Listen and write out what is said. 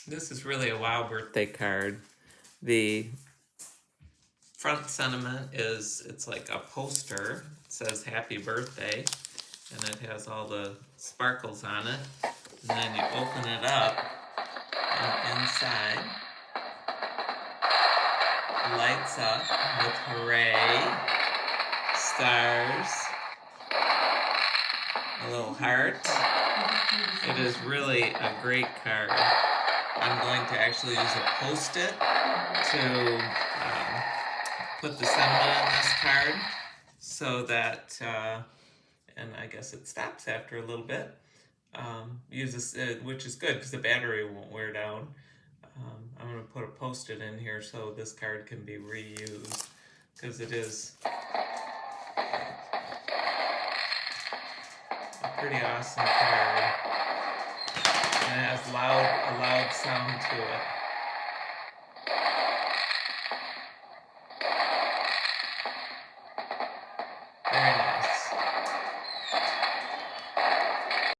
This is really a wow birthday card. The front sentiment is, it's like a poster. It says happy birthday, and it has all the sparkles on it. And then you open it up, and inside lights up with hooray, stars, a little heart. It is really a great card. I'm going to actually use a Post-it to put the sentiment on this card so that, and I guess it stops after a little bit, which is good because the battery won't wear down. I'm going to put a Post-it in here so this card can be reused because it is a pretty awesome card. And it has a loud sound to it.